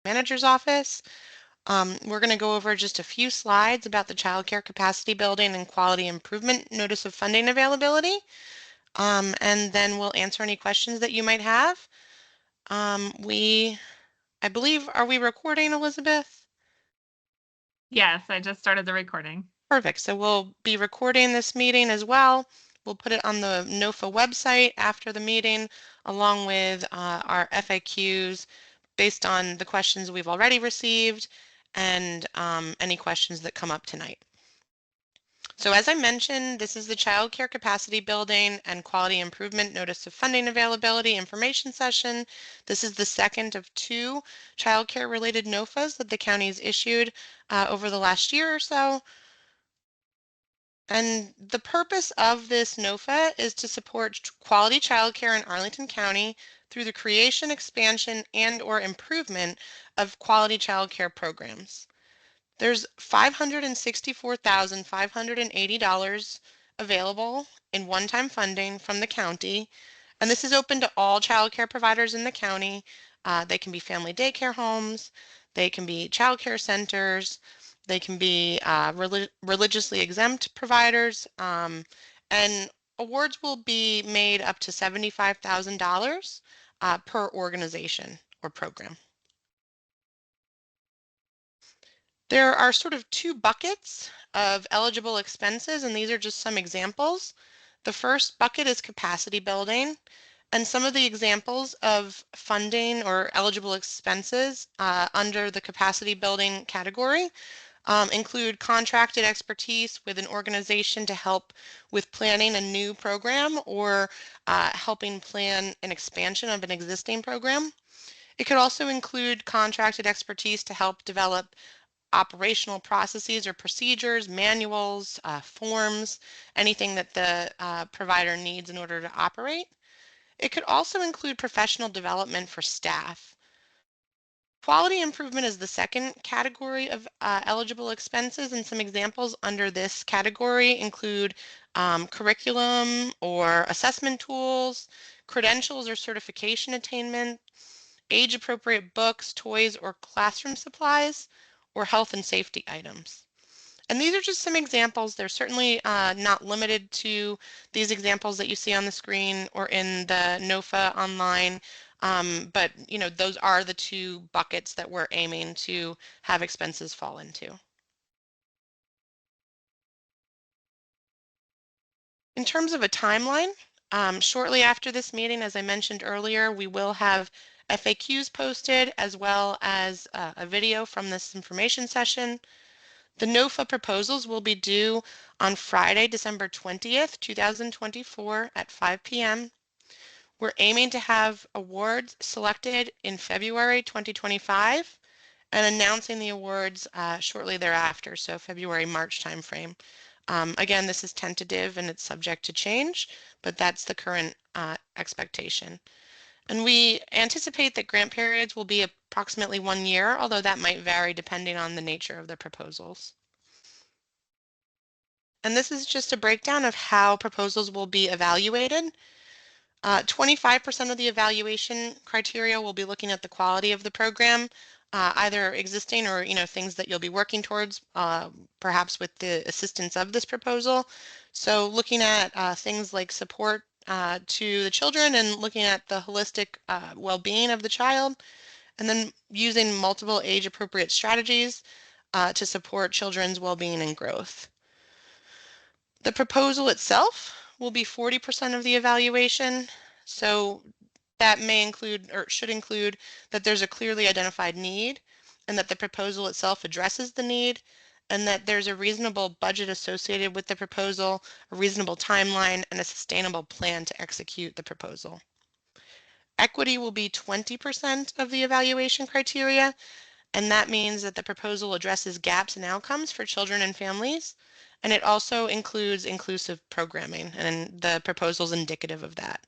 Manager's Office. We're going to go over just a few slides about the Child Care Capacity Building and Quality Improvement Notice of Funding Availability, and then we'll answer any questions that you might have. I believe, are we recording, Elizabeth? Yes, I just started the recording. Perfect. So we'll be recording this meeting as well. We'll put it on the NOFA website after the meeting, along with our FAQs based on the questions we've already received and any questions that come up tonight. So as I mentioned, this is the Child Care Capacity Building and Quality Improvement Notice of Funding Availability information session. This is the second of two child care related NOFAs that the county has issued over the last year or so. And the purpose of this NOFA is to support quality childcare in Arlington County through the creation, expansion, and/or improvement of quality childcare programs. There's $564,580 available in one-time funding from the county, and this is open to all childcare providers in the county. They can be family daycare homes, they can be childcare centers, they can be religiously exempt providers, and awards will be made up to $75,000 per organization or program. There are sort of two buckets of eligible expenses, and these are just some examples. The first bucket is capacity building, and some of the examples of funding or eligible expenses under the capacity building category include contracted expertise with an organization to help with planning a new program or helping plan an expansion of an existing program. It could also include contracted expertise to help develop operational processes or procedures, manuals, forms, anything that the provider needs in order to operate. It could also include professional development for staff. Quality improvement is the second category of eligible expenses, and some examples under this category include curriculum or assessment tools, credentials or certification attainment, age-appropriate books, toys, or classroom supplies, or health and safety items. And these are just some examples. They're certainly not limited to these examples that you see on the screen or in the NOFA online, but those are the two buckets that we're aiming to have expenses fall into. In terms of a timeline, shortly after this meeting, as I mentioned earlier, we will have FAQs posted as well as a video from this information session. The NOFA proposals will be due on Friday, December 20th, 2024 at 5 p.m. We're aiming to have awards selected in February 2025 and announcing the awards shortly thereafter, so February, March timeframe. Again, this is tentative and it's subject to change, but that's the current expectation. And we anticipate that grant periods will be approximately 1 year, although that might vary depending on the nature of the proposals. And this is just a breakdown of how proposals will be evaluated. 25% of the evaluation criteria will be looking at the quality of the program, either existing or things that you'll be working towards, perhaps with the assistance of this proposal. So looking at things like support to the children and looking at the holistic well-being of the child, and then using multiple age-appropriate strategies to support children's well-being and growth. The proposal itself will be 40% of the evaluation, so that may include or should include that there's a clearly identified need and that the proposal itself addresses the need and that there's a reasonable budget associated with the proposal, a reasonable timeline, and a sustainable plan to execute the proposal. Equity will be 20% of the evaluation criteria, and that means that the proposal addresses gaps in outcomes for children and families, and it also includes inclusive programming, and the proposal is indicative of that.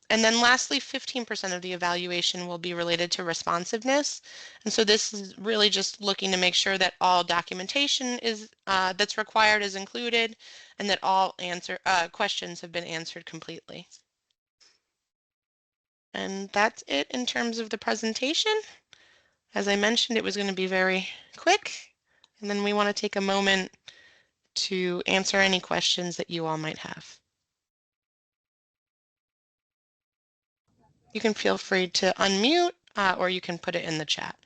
And then lastly, 15% of the evaluation will be related to responsiveness. And so this is really just looking to make sure that all documentation is that's required is included and that all questions have been answered completely. And that's it in terms of the presentation. As I mentioned, it was going to be very quick, and then we want to take a moment to answer any questions that you all might have. You can feel free to unmute, or you can put it in the chat.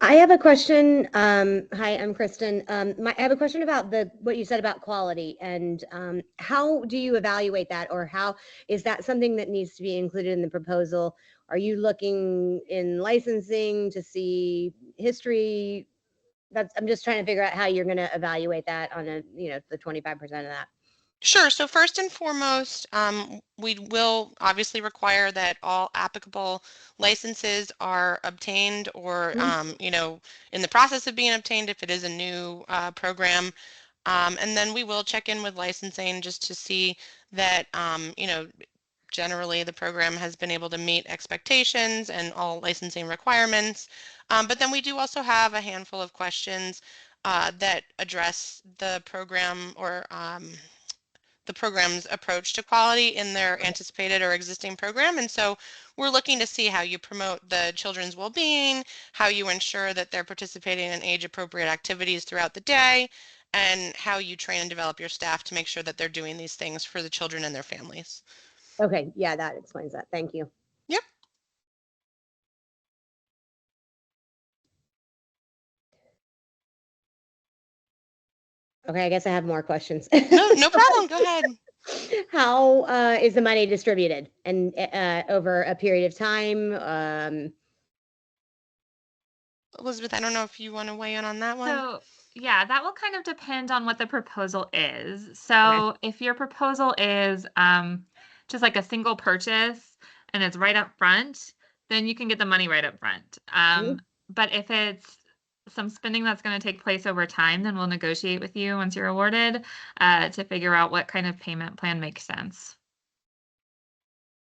I have a question. Hi, I'm Kristen. I have a question about what you said about quality, and how do you evaluate that, or how is that something that needs to be included in the proposal? Are you looking in licensing to see history? I'm just trying to figure out how you're going to evaluate that on the 25% of that. Sure. So first and foremost, we will obviously require that all applicable licenses are obtained or, in the process of being obtained if it is a new program. And then we will check in with licensing just to see that, generally the program has been able to meet expectations and all licensing requirements. But then we do also have a handful of questions that address the program or the program's approach to quality in their anticipated or existing program. And so we're looking to see how you promote the children's well-being, how you ensure that they're participating in age-appropriate activities throughout the day, and how you train and develop your staff to make sure that they're doing these things for the children and their families. Okay, yeah, that explains that. Thank you. Yep. Okay, I guess I have more questions. No problem. Go ahead. How is the money distributed and over a period of time? Elizabeth, I don't know if you want to weigh in on that one. So, yeah, that will kind of depend on what the proposal is. So, if your proposal is just like a single purchase and it's right up front, then you can get the money right up front. But if it's some spending that's going to take place over time, then we'll negotiate with you once you're awarded to figure out what kind of payment plan makes sense.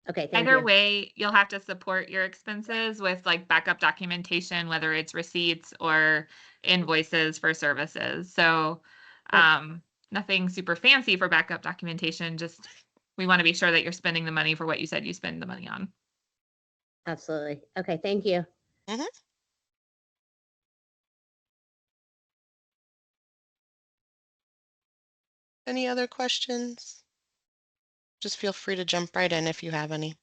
Okay, thank Either you. way, you'll have to support your expenses with like backup documentation, whether it's receipts or invoices for services. So nothing super fancy for backup documentation, just we want to be sure that you're spending the money for what you said you spend the money on. Absolutely. Okay, thank you. Mm-hmm. Any other questions? Just feel free to jump right in if you have any.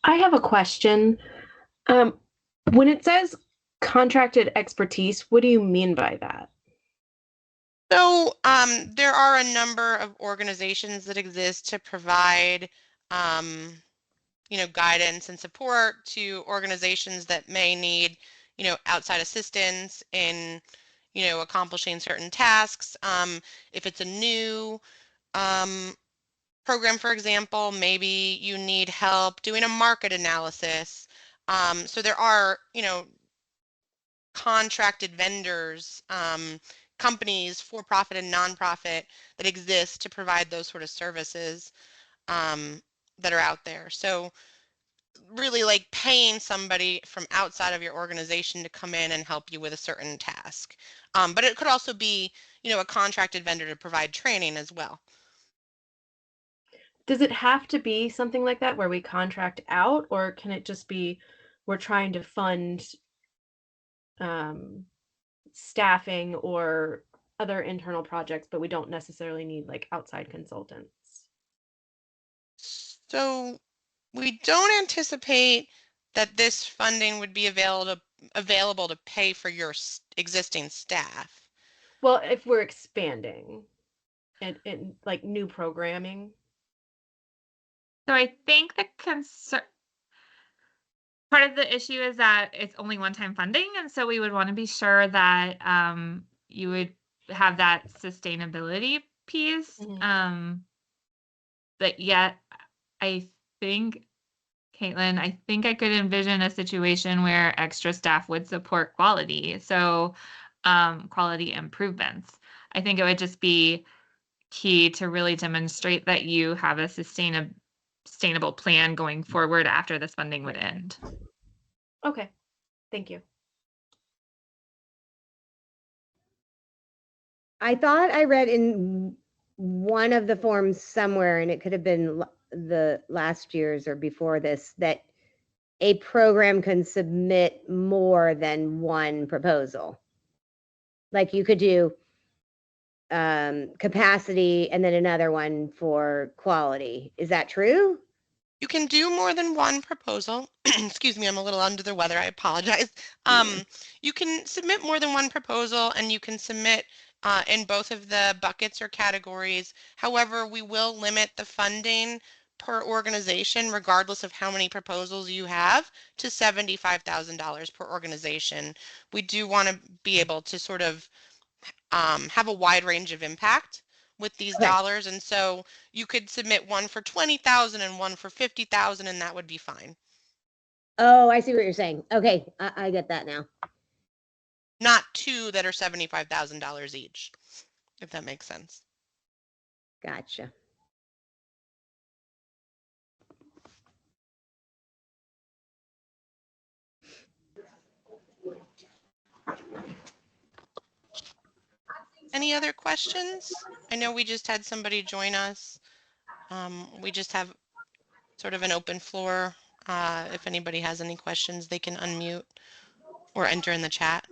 I have a question. When it says contracted expertise, what do you mean by that? So there are a number of organizations that exist to provide, guidance and support to organizations that may need, outside assistance in, accomplishing certain tasks. If it's a new program, for example, maybe you need help doing a market analysis. So there are, contracted vendors, companies, for-profit and nonprofit, that exist to provide those sort of services that are out there. So really like paying somebody from outside of your organization to come in and help you with a certain task. But it could also be, a contracted vendor to provide training as well. Does it have to be something like that where we contract out, or can it just be we're trying to fund staffing or other internal projects, but we don't necessarily need like outside consultants? So we don't anticipate that this funding would be available to pay for your existing staff. Well, if we're expanding and like new programming. So I think the part of the issue is that it's only one-time funding, and so we would want to be sure that you would have that sustainability piece. But yet, I think, Caitlin, I think I could envision a situation where extra staff would support quality, so quality improvements. I think it would just be key to really demonstrate that you have a sustainable plan going forward after this funding would end. Okay, thank you. I thought I read in one of the forms somewhere, and it could have been the last year's or before this, that a program can submit more than one proposal. Like you could do capacity and then another one for quality. Is that true? You can do more than one proposal. Excuse me, I'm a little under the weather. I apologize. You can submit more than one proposal, and you can submit in both of the buckets or categories. However, we will limit the funding per organization, regardless of how many proposals you have, to $75,000 per organization. We do want to be able to sort of have a wide range of impact with these Okay. dollars. And so you could submit one for 20,000 and one for 50,000, and that would be fine. Oh, I see what you're saying. Okay, I get that now. Not two that are $75,000 each, if that makes sense. Gotcha. Any other questions? I know we just had somebody join us. We just have sort of an open floor. If anybody has any questions, they can unmute or enter in the chat.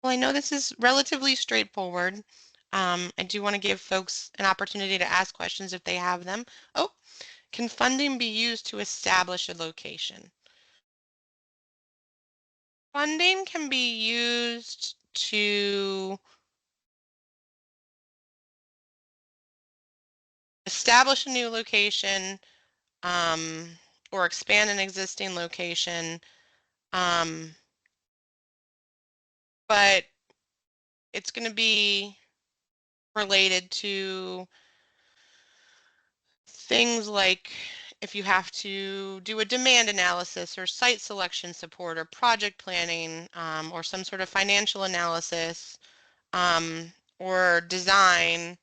Well, I know this is relatively straightforward. I do want to give folks an opportunity to ask questions if they have them. Oh, can funding be used to establish a location? Funding can be used to establish a new location or expand an existing location, but it's going to be related to things like if you have to do a demand analysis or site selection support or project planning or some sort of financial analysis or design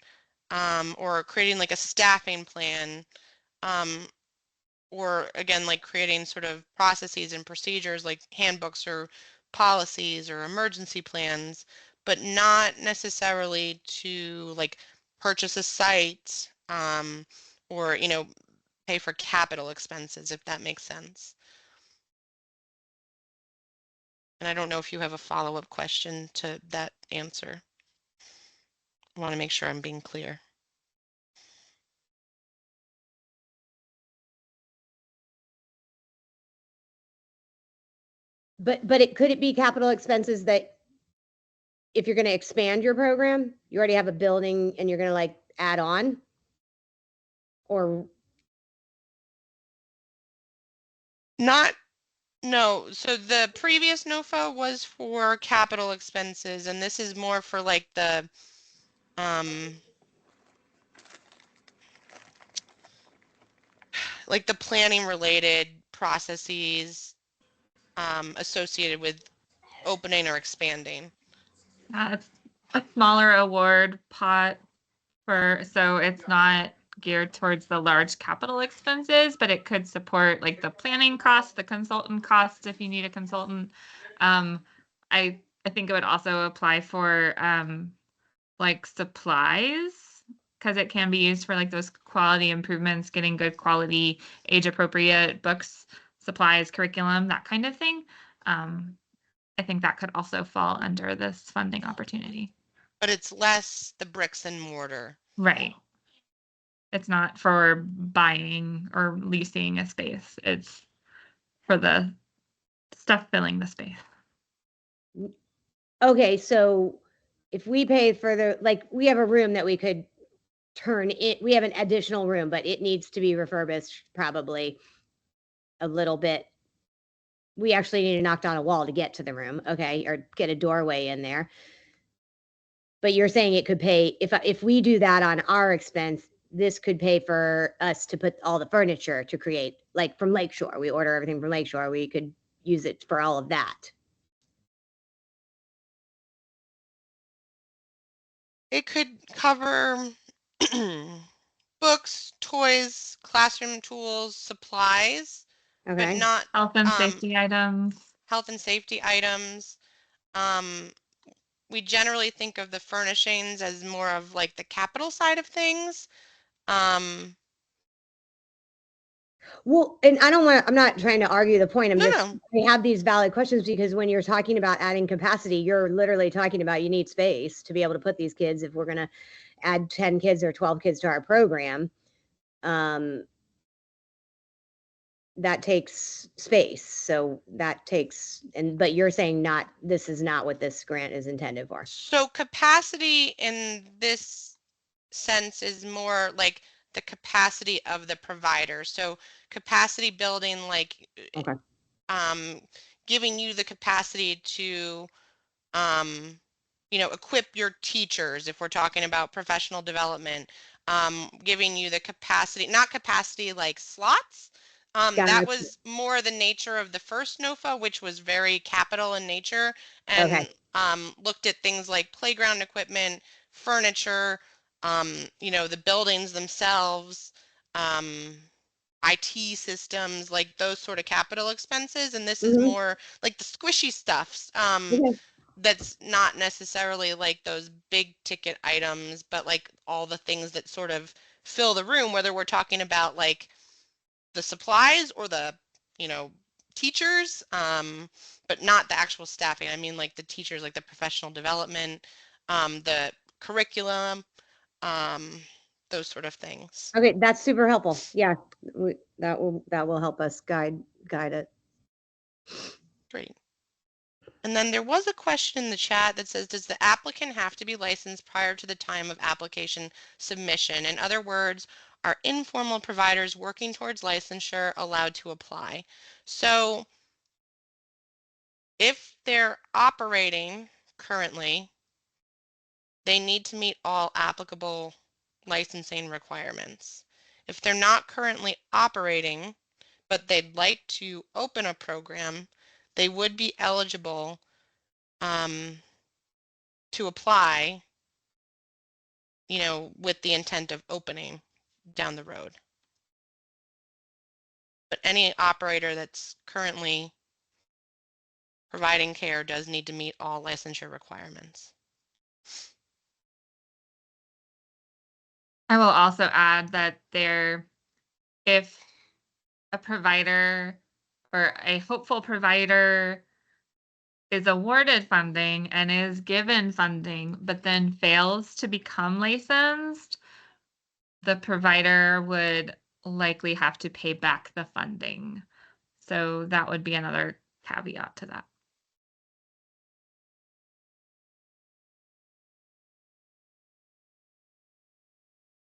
or creating like a staffing plan or again like creating sort of processes and procedures like handbooks or policies or emergency plans, but not necessarily to like purchase a site or pay for capital expenses, if that makes sense. And I don't know if you have a follow-up question to that answer. I want to make sure I'm being clear. But could it be capital expenses that if you're going to expand your program, you already have a building and you're going to like add on? Or No, so the previous NOFA was for capital expenses, and this is more for like the planning related processes associated with opening or expanding. It's a smaller award pot so it's not geared towards the large capital expenses, but it could support like the planning costs, the consultant costs if you need a consultant. I think it would also apply for like supplies because it can be used for like those quality improvements, getting good quality, age appropriate books, supplies, curriculum, that kind of thing. I think that could also fall under this funding opportunity. But it's less the bricks and mortar. Right. It's not for buying or leasing a space. It's for the stuff filling the space. okay, so if we pay for the, like, we have a room that we could turn it, we have an additional room, but it needs to be refurbished probably a little bit. We actually need to knock down a wall to get to the room, okay, or get a doorway in there. But you're saying it could pay, if we do that on our expense, this could pay for us to put all the furniture to create, like from Lakeshore. We order everything from Lakeshore. We could use it for all of that. It could cover books, toys, classroom tools, supplies, but Okay. not Health and safety items. health and safety items. We generally think of the furnishings as more of like the capital side of things. Well, and I'm not trying to argue the point. No. We have these valid questions because when you're talking about adding capacity, you're literally talking about you need space to be able to put these kids if we're going to add 10 kids or 12 kids to our program. That takes space. So that takes, but you're saying this is not what this grant is intended for. So capacity in this sense is more like the capacity of the provider. So capacity building, like Okay. Giving you the capacity to equip your teachers if we're talking about professional development, giving you the capacity, not capacity like slots. That was more the nature of the first NOFA, which was very capital in nature and looked at things like playground equipment, furniture, the buildings themselves, IT systems, like those sort of capital expenses. And this is more like the squishy stuffs. That's not necessarily like those big ticket items, but like all the things that sort of fill the room, whether we're talking about like the supplies or the, teachers, but not the actual staffing. I mean, like the teachers, like the professional development, the curriculum, those sort of things. Okay, that's super helpful. Yeah, that will help us guide it. Great. And then there was a question in the chat that says, does the applicant have to be licensed prior to the time of application submission? In other words, are informal providers working towards licensure allowed to apply? So if they're operating currently, they need to meet all applicable licensing requirements. If they're not currently operating, but they'd like to open a program, they would be eligible to apply, with the intent of opening down the road. But any operator that's currently providing care does need to meet all licensure requirements. I will also add that if a provider or a hopeful provider is awarded funding and is given funding, but then fails to become licensed, the provider would likely have to pay back the funding. So that would be another caveat to that.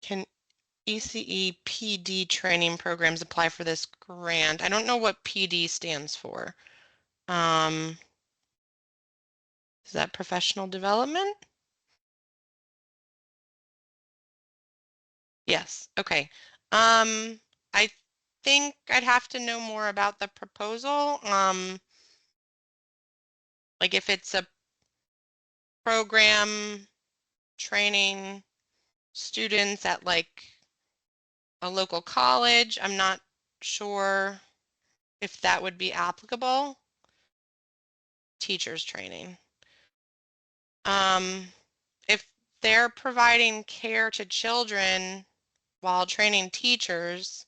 Can ECE PD training programs apply for this grant? I don't know what PD stands for. Is that professional development? Yes. Okay. I think I'd have to know more about the proposal. Like if it's a program training students at like a local college, I'm not sure if that would be applicable. Teachers training. If they're providing care to children while training teachers,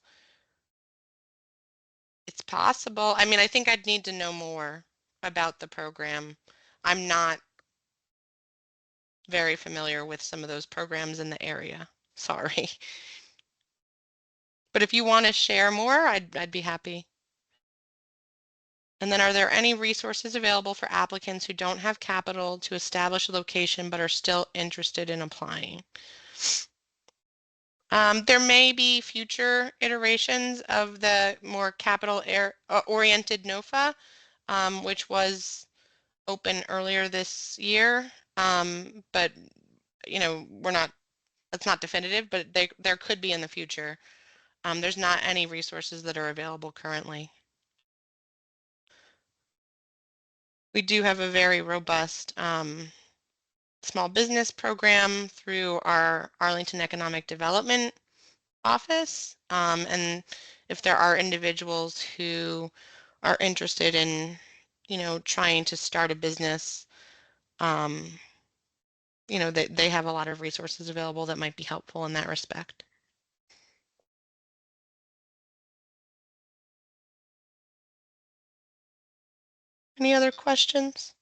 it's possible. I mean, I think I'd need to know more about the program. I'm not very familiar with some of those programs in the area. Sorry. But if you want to share more, I'd be happy. And then are there any resources available for applicants who don't have capital to establish a location but are still interested in applying? There may be future iterations of the more capital-oriented NOFA, which was open earlier this year. But that's not definitive, but there could be in the future. There's not any resources that are available currently. We do have a very robust small business program through our Arlington Economic Development office. And if there are individuals who are interested in, trying to start a business, they have a lot of resources available that might be helpful in that respect. Any other questions?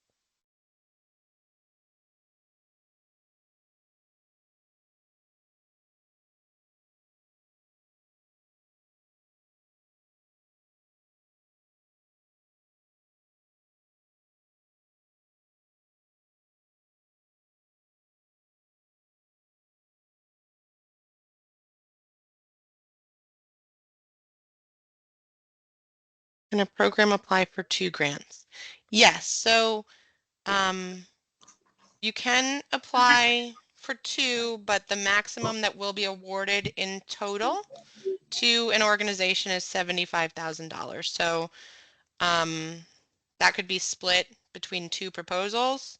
Can a program apply for 2 grants? Yes, so you can apply for 2, but the maximum that will be awarded in total to an organization is $75,000. So that could be split between 2 proposals,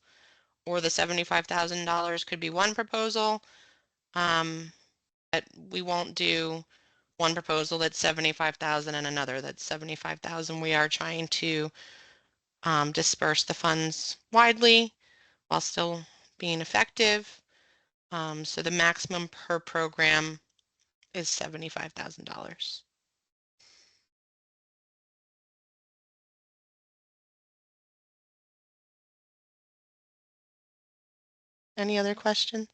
or the $75,000 could be 1 proposal. But we won't do one proposal that's 75,000 and another that's 75,000. We are trying to disperse the funds widely while still being effective. So the maximum per program is $75,000. Any other questions?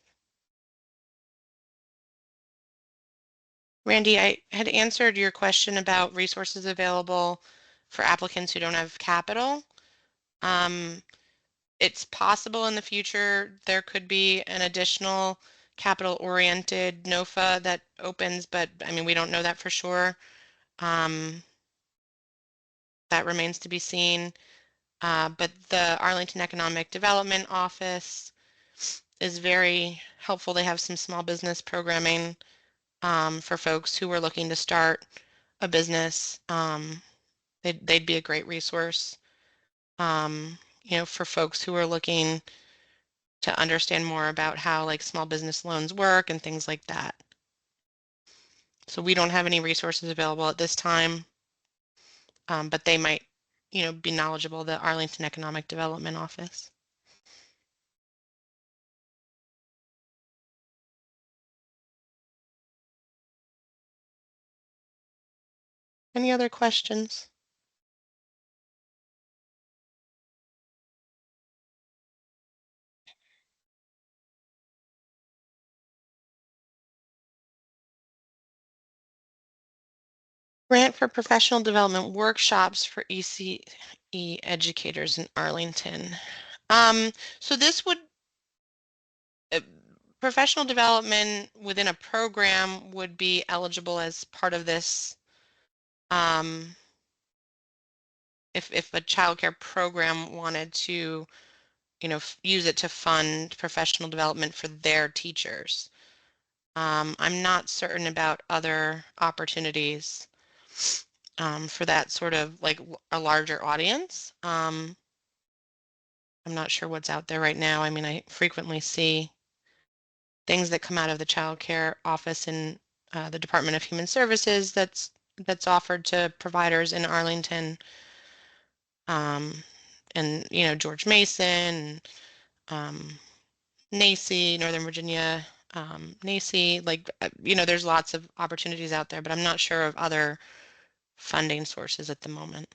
Randy, I had answered your question about resources available for applicants who don't have capital. It's possible in the future there could be an additional capital-oriented NOFA that opens, but I mean, we don't know that for sure. That remains to be seen. But the Arlington Economic Development Office is very helpful. They have some small business programming for folks who are looking to start a business. They'd be a great resource, for folks who are looking to understand more about how like small business loans work and things like that. So we don't have any resources available at this time, but they might, be knowledgeable, the Arlington Economic Development Office. Any other questions? Grant for professional development workshops for ECE educators in Arlington. So this would, professional development within a program would be eligible as part of this. If a childcare program wanted to, use it to fund professional development for their teachers. I'm not certain about other opportunities for that sort of like a larger audience. I'm not sure what's out there right now. I mean, I frequently see things that come out of the child care office in the Department of Human Services that's offered to providers in Arlington, and George Mason, NACE, Northern Virginia, NACE, like there's lots of opportunities out there, but I'm not sure of other funding sources at the moment.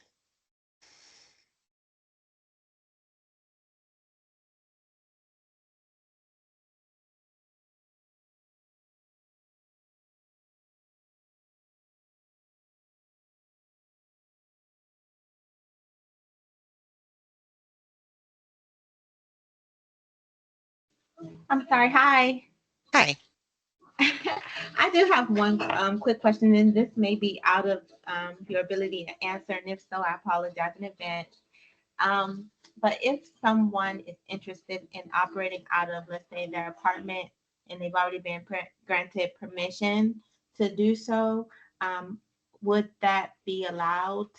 I'm sorry. Hi. Hi. I do have one quick question, and this may be out of your ability to answer, and if so, I apologize in advance. But if someone is interested in operating out of, let's say, their apartment, and they've already been granted permission to do so, would that be allowed?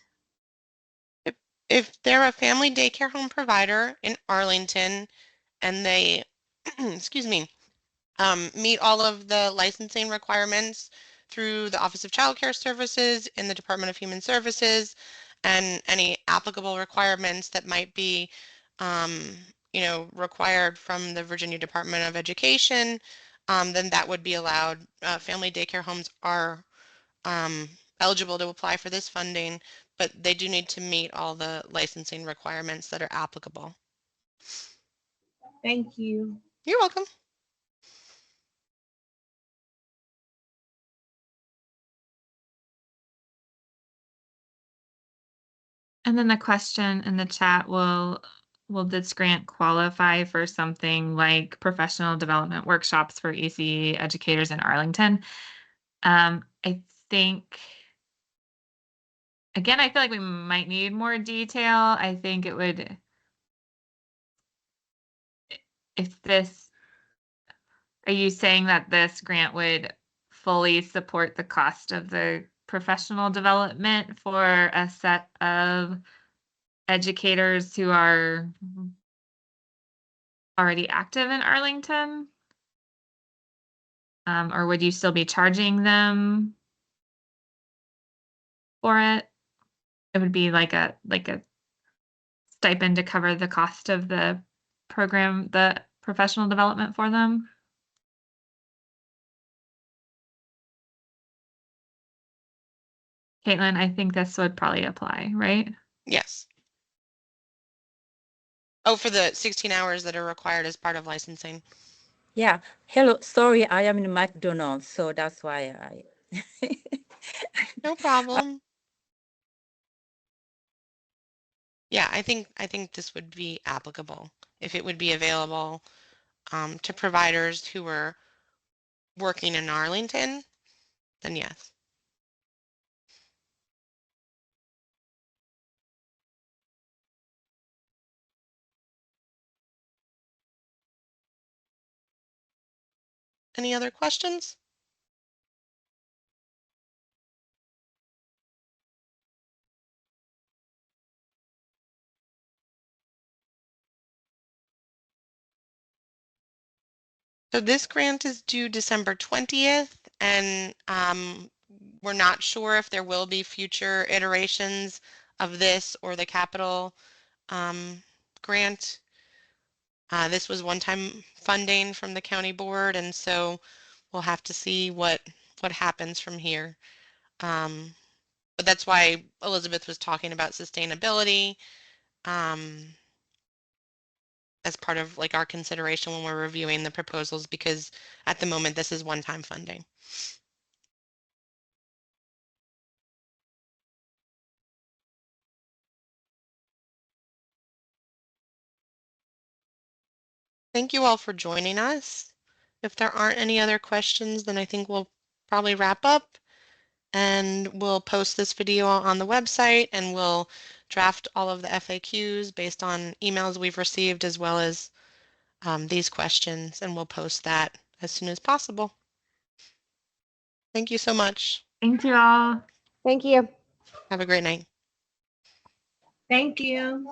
If they're a family daycare home provider in Arlington and they excuse me, meet all of the licensing requirements through the Office of Child Care Services in the Department of Human Services, and any applicable requirements that might be, you know, required from the Virginia Department of Education, then that would be allowed. Family daycare homes are eligible to apply for this funding, but they do need to meet all the licensing requirements that are applicable. Thank you. You're welcome. And then the question in the chat, will this grant qualify for something like professional development workshops for EC educators in Arlington? I think, again, I feel like we might need more detail. I think it would, if this, are you saying that this grant would fully support the cost of the professional development for a set of educators who are already active in Arlington? Or would you still be charging them for it? It would be like a stipend to cover the cost of the program, the professional development for them. Caitlin, I think this would probably apply, right? Yes. Oh, for the 16 hours that are required as part of licensing. Yeah. Hello. Sorry, I am in McDonald's, so that's why I. No problem. Yeah, I think this would be applicable if it would be available to providers who were working in Arlington, then yes. Any other questions? So this grant is due December 20th, and we're not sure if there will be future iterations of this or the capital grant. This was one-time funding from the county board, and so we'll have to see what happens from here. But that's why Elizabeth was talking about sustainability as part of like our consideration when we're reviewing the proposals, because at the moment this is one-time funding. Thank you all for joining us. If there aren't any other questions, then I think we'll probably wrap up, and we'll post this video on the website, and we'll draft all of the FAQs based on emails we've received, as well as these questions, and we'll post that as soon as possible. Thank you so much. Thank you all. Thank you. Have a great night. Thank you.